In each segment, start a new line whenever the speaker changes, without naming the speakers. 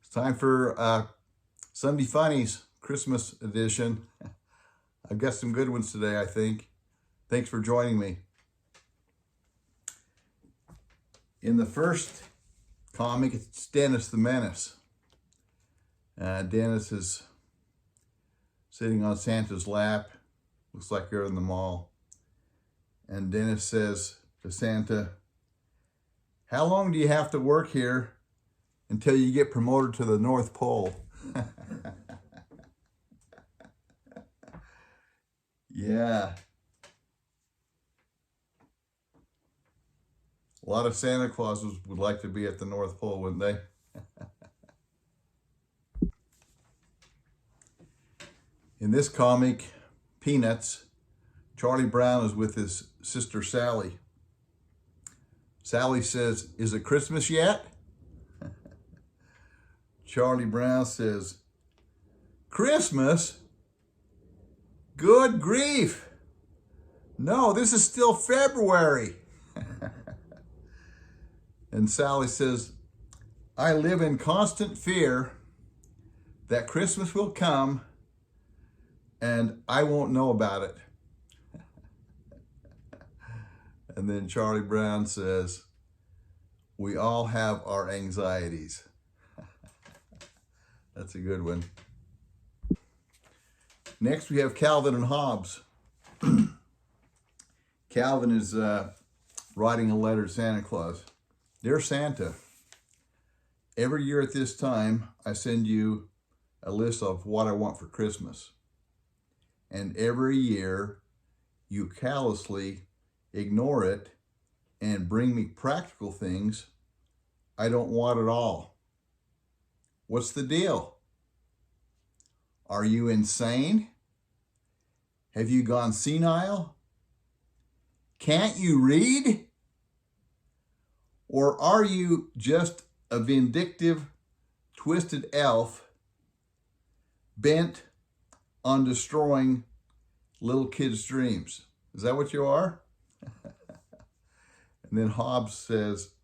It's time for Sunday Funnies, Christmas edition. I've got some good ones today, I think. Thanks for joining me. In the first comic, it's Dennis the Menace. Dennis is sitting on Santa's lap. Looks like they're in the mall. And Dennis says to Santa, "How long do you have to work here until you get promoted to the North Pole?" Yeah. A lot of Santa Clauses would like to be at the North Pole, wouldn't they? In this comic, Peanuts, Charlie Brown is with his sister Sally. Sally says, "Is it Christmas yet?" Charlie Brown says, "Christmas? Good grief. No, this is still February." And Sally says, "I live in constant fear that Christmas will come and I won't know about it." And then Charlie Brown says, "We all have our anxieties." That's a good one. Next, we have Calvin and Hobbes. Calvin is writing a letter to Santa Claus. "Dear Santa, every year at this time, I send you a list of what I want for Christmas. And every year, you callously ignore it and bring me practical things I don't want at all. What's the deal? Are you insane? Have you gone senile? Can't you read? Or are you just a vindictive, twisted elf bent on destroying little kids' dreams? Is that what you are?" And then Hobbes says,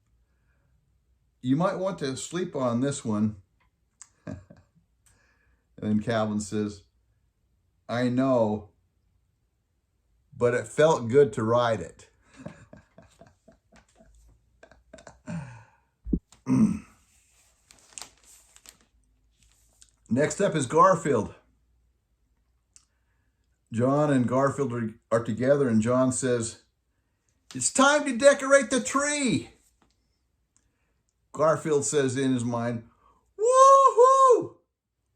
"You might want to sleep on this one." And then Calvin says, "I know, but it felt good to write it." Next up is Garfield. John and Garfield are together, and John says, "It's time to decorate the tree." Garfield says in his mind, "Woohoo!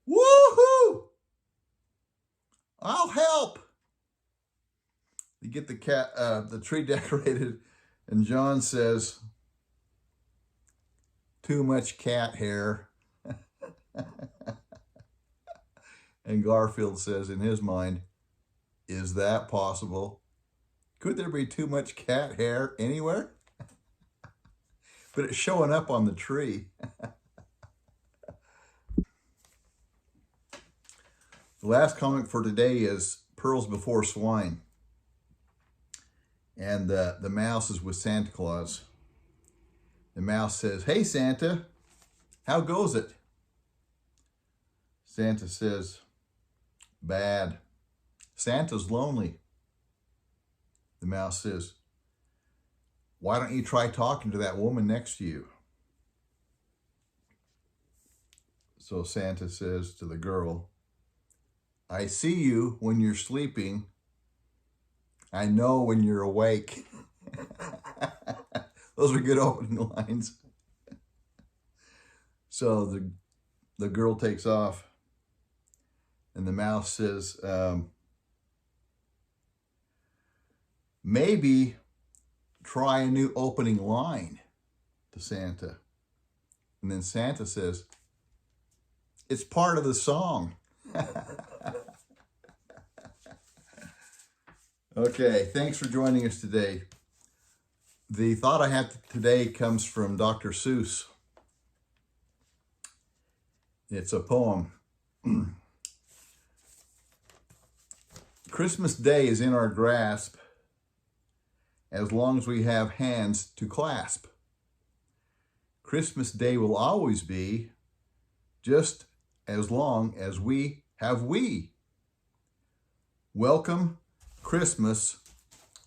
Woohoo! I'll help." They get the tree decorated, and John says, "Too much cat hair." And Garfield says in his mind, "Is that possible? Could there be too much cat hair anywhere?" But it's showing up on the tree. The last comic for today is Pearls Before Swine. And the mouse is with Santa Claus. The mouse says, "Hey Santa, how goes it?" Santa says, "Bad. Santa's lonely." The mouse says, "Why don't you try talking to that woman next to you?" So Santa says to the girl, "I see you when you're sleeping. I know when you're awake." Those are good opening lines. So the girl takes off, and the mouse says, "Maybe try a new opening line," to Santa. And then Santa says, "It's part of the song." Okay, thanks for joining us today. The thought I have today comes from Dr. Seuss. It's a poem. "Christmas Day is in our grasp as long as we have hands to clasp. Christmas Day will always be just as long as we have we. Welcome Christmas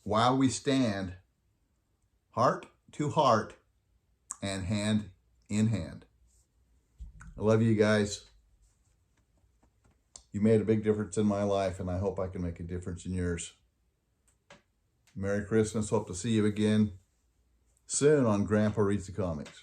while we stand heart to heart and hand in hand. I love you guys. You made a big difference in my life, and I hope I can make a difference in yours. Merry Christmas. Hope to see you again soon on Grandpa Reads the Comics.